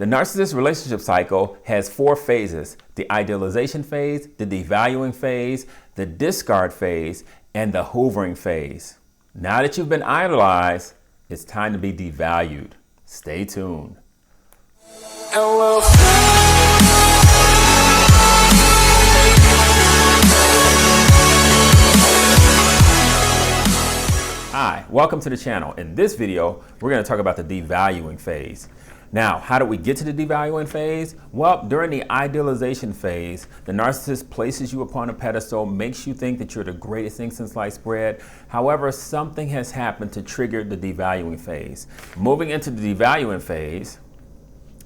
The narcissist relationship cycle has 4 phases: the idealization phase, the devaluing phase, the discard phase, and the hoovering phase. Now that you've been idolized, it's time to be devalued. Stay tuned. Hi, welcome to the channel. In this video, we're going to talk about the devaluing phase. Now, how do we get to the devaluing phase? Well, during the idealization phase, the narcissist places you upon a pedestal, makes you think that you're the greatest thing since sliced bread. However, something has happened to trigger the devaluing phase. Moving into the devaluing phase,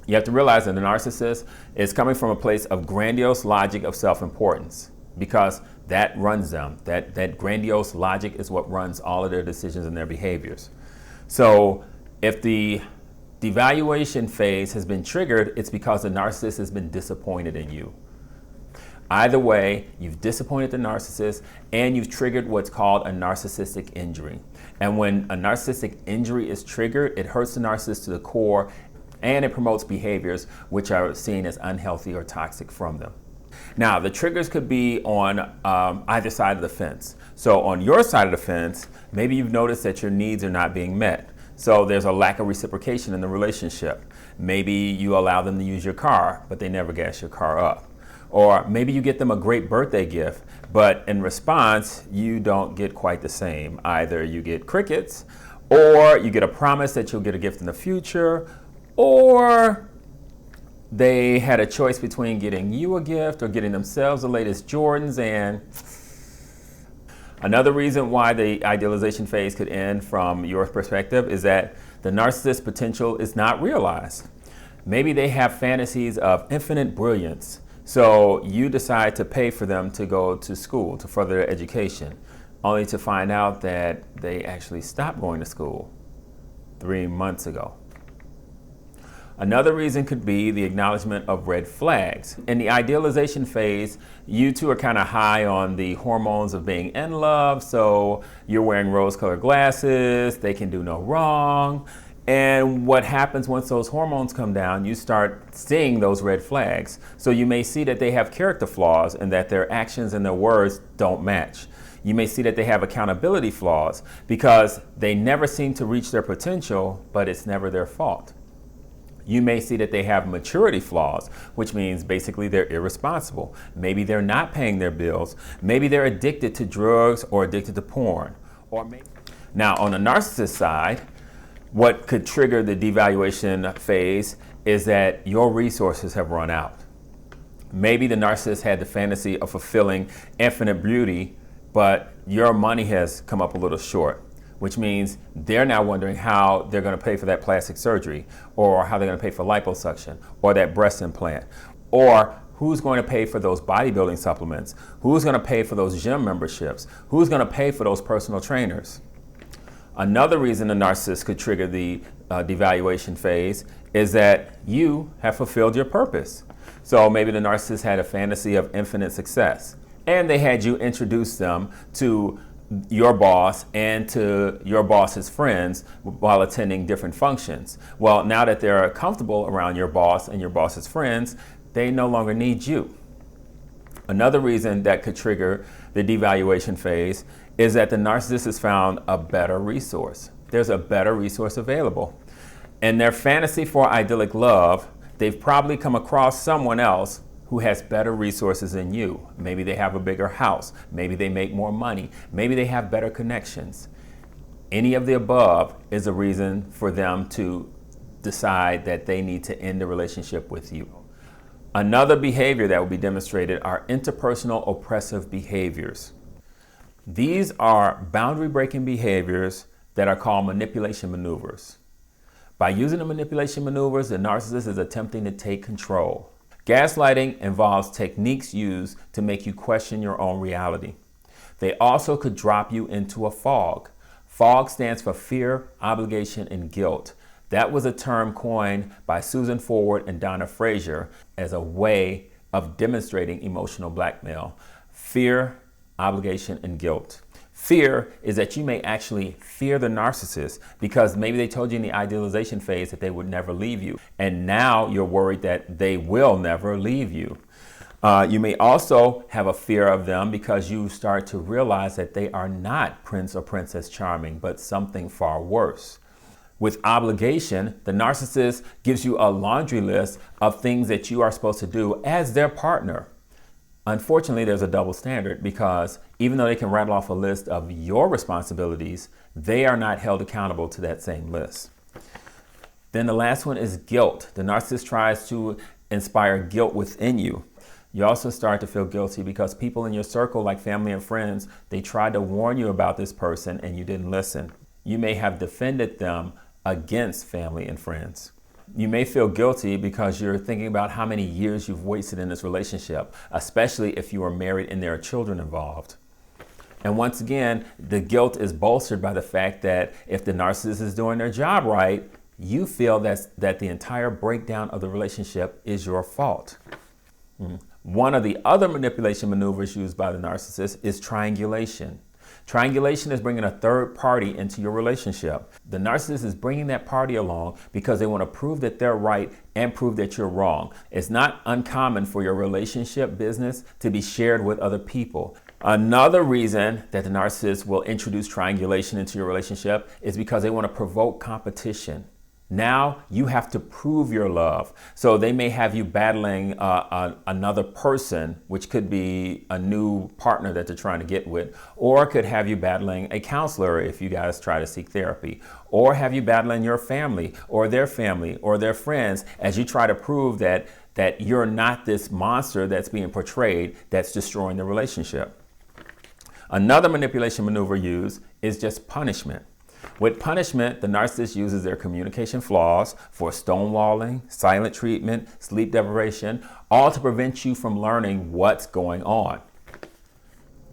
you have to realize that the narcissist is coming from a place of grandiose logic of self-importance, because that runs them. That grandiose logic is what runs all of their decisions and their behaviors. So if the devaluation phase has been triggered, it's because the narcissist has been disappointed in you. Either way, you've disappointed the narcissist and you've triggered what's called a narcissistic injury. And when a narcissistic injury is triggered, it hurts the narcissist to the core and it promotes behaviors which are seen as unhealthy or toxic from them. Now, the triggers could be on either side of the fence. So on your side of the fence, maybe you've noticed that your needs are not being met. So there's a lack of reciprocation in the relationship. Maybe you allow them to use your car, but they never gas your car up. Or maybe you get them a great birthday gift, but in response, you don't get quite the same. Either you get crickets, or you get a promise that you'll get a gift in the future, or they had a choice between getting you a gift or getting themselves the latest Jordans. And another reason why the idealization phase could end from your perspective is that the narcissist's potential is not realized. Maybe they have fantasies of infinite brilliance, so you decide to pay for them to go to school to further their education, only to find out that they actually stopped going to school 3 months ago. Another reason could be the acknowledgement of red flags. In the idealization phase, you two are kind of high on the hormones of being in love, so you're wearing rose-colored glasses, they can do no wrong. And what happens once those hormones come down, you start seeing those red flags. So you may see that they have character flaws and that their actions and their words don't match. You may see that they have accountability flaws because they never seem to reach their potential, but it's never their fault. You may see that they have maturity flaws, which means basically they're irresponsible. Maybe they're not paying their bills. Maybe they're addicted to drugs or addicted to porn. Now, on the narcissist side, what could trigger the devaluation phase is that your resources have run out. Maybe the narcissist had the fantasy of fulfilling infinite beauty, but your money has come up a little short, which means they're now wondering how they're going to pay for that plastic surgery, or how they're going to pay for liposuction, or that breast implant, or who's going to pay for those bodybuilding supplements, who's going to pay for those gym memberships, who's going to pay for those personal trainers. Another reason the narcissist could trigger the devaluation phase is that you have fulfilled your purpose. So maybe the narcissist had a fantasy of infinite success, and they had you introduce them to your boss and to your boss's friends while attending different functions. Well, now that they're comfortable around your boss and your boss's friends, they no longer need you. Another reason that could trigger the devaluation phase is that the narcissist has found a better resource. There's a better resource available. In their fantasy for idyllic love, they've probably come across someone else who has better resources than you. Maybe they have a bigger house. Maybe they make more money. Maybe they have better connections. Any of the above is a reason for them to decide that they need to end the relationship with you. Another behavior that will be demonstrated are interpersonal oppressive behaviors. These are boundary-breaking behaviors that are called manipulation maneuvers. By using the manipulation maneuvers, the narcissist is attempting to take control. Gaslighting involves techniques used to make you question your own reality. They also could drop you into a fog. Fog stands for fear, obligation, and guilt. That was a term coined by Susan Forward and Donna Frazier as a way of demonstrating emotional blackmail. Fear, obligation, and guilt. Fear is that you may actually fear the narcissist because maybe they told you in the idealization phase that they would never leave you. And now you're worried that they will never leave you. You may also have a fear of them because you start to realize that they are not Prince or Princess Charming, but something far worse. With obligation, the narcissist gives you a laundry list of things that you are supposed to do as their partner. Unfortunately, there's a double standard because even though they can rattle off a list of your responsibilities, they are not held accountable to that same list. Then the last one is guilt. The narcissist tries to inspire guilt within you. You also start to feel guilty because people in your circle, like family and friends, they tried to warn you about this person and you didn't listen. You may have defended them against family and friends. You may feel guilty because you're thinking about how many years you've wasted in this relationship, especially if you are married and there are children involved. And once again, the guilt is bolstered by the fact that if the narcissist is doing their job right, you feel that the entire breakdown of the relationship is your fault. One of the other manipulation maneuvers used by the narcissist is triangulation. Triangulation is bringing a third party into your relationship. The narcissist is bringing that party along because they want to prove that they're right and prove that you're wrong. It's not uncommon for your relationship business to be shared with other people. Another reason that the narcissist will introduce triangulation into your relationship is because they want to provoke competition. Now you have to prove your love. So they may have you battling another person, which could be a new partner that they're trying to get with, or could have you battling a counselor if you guys try to seek therapy, or have you battling your family or their friends as you try to prove that you're not this monster that's being portrayed that's destroying the relationship. Another manipulation maneuver used is just punishment. With punishment, the narcissist uses their communication flaws for stonewalling, silent treatment, sleep deprivation, all to prevent you from learning what's going on.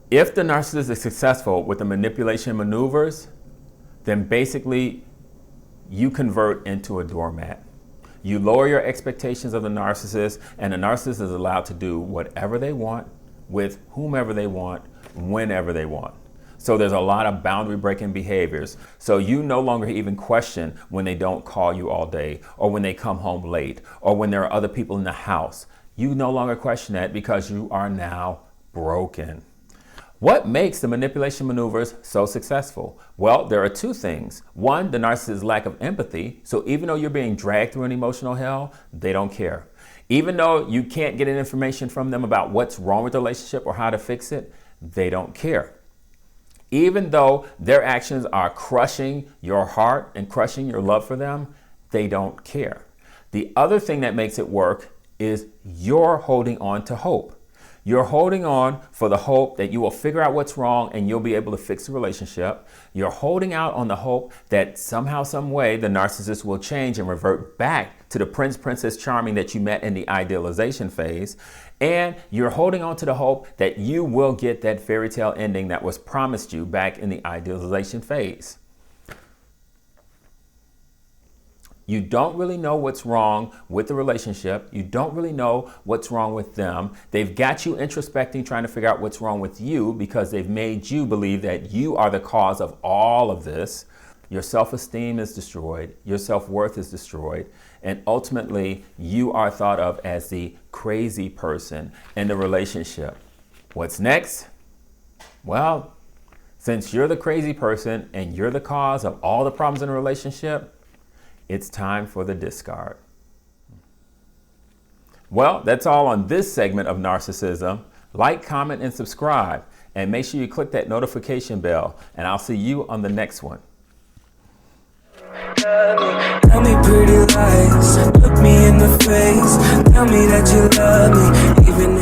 If the narcissist is successful with the manipulation maneuvers, then basically you convert into a doormat. You lower your expectations of the narcissist, and the narcissist is allowed to do whatever they want, with whomever they want, whenever they want. So there's a lot of boundary breaking behaviors. So you no longer even question when they don't call you all day, or when they come home late, or when there are other people in the house. You no longer question that because you are now broken. What makes the manipulation maneuvers so successful? Well, there are two things. One, the narcissist's lack of empathy. So even though you're being dragged through an emotional hell, they don't care. Even though you can't get any information from them about what's wrong with the relationship or how to fix it, they don't care. Even though their actions are crushing your heart and crushing your love for them, they don't care. The other thing that makes it work is you're holding on to hope. You're holding on for the hope that you will figure out what's wrong and you'll be able to fix the relationship. You're holding out on the hope that somehow, some way, the narcissist will change and revert back to the Prince, Princess Charming that you met in the idealization phase. And you're holding on to the hope that you will get that fairy tale ending that was promised you back in the idealization phase. You don't really know what's wrong with the relationship. You don't really know what's wrong with them. They've got you introspecting, trying to figure out what's wrong with you because they've made you believe that you are the cause of all of this. Your self-esteem is destroyed. Your self-worth is destroyed. And ultimately, you are thought of as the crazy person in the relationship. What's next? Well, since you're the crazy person and you're the cause of all the problems in a relationship, it's time for the discard. Well, that's all on this segment of Narcissism. Like, comment, and subscribe. And make sure you click that notification bell. And I'll see you on the next one. Tell me pretty lies, look me in the face. Tell me that you love me, even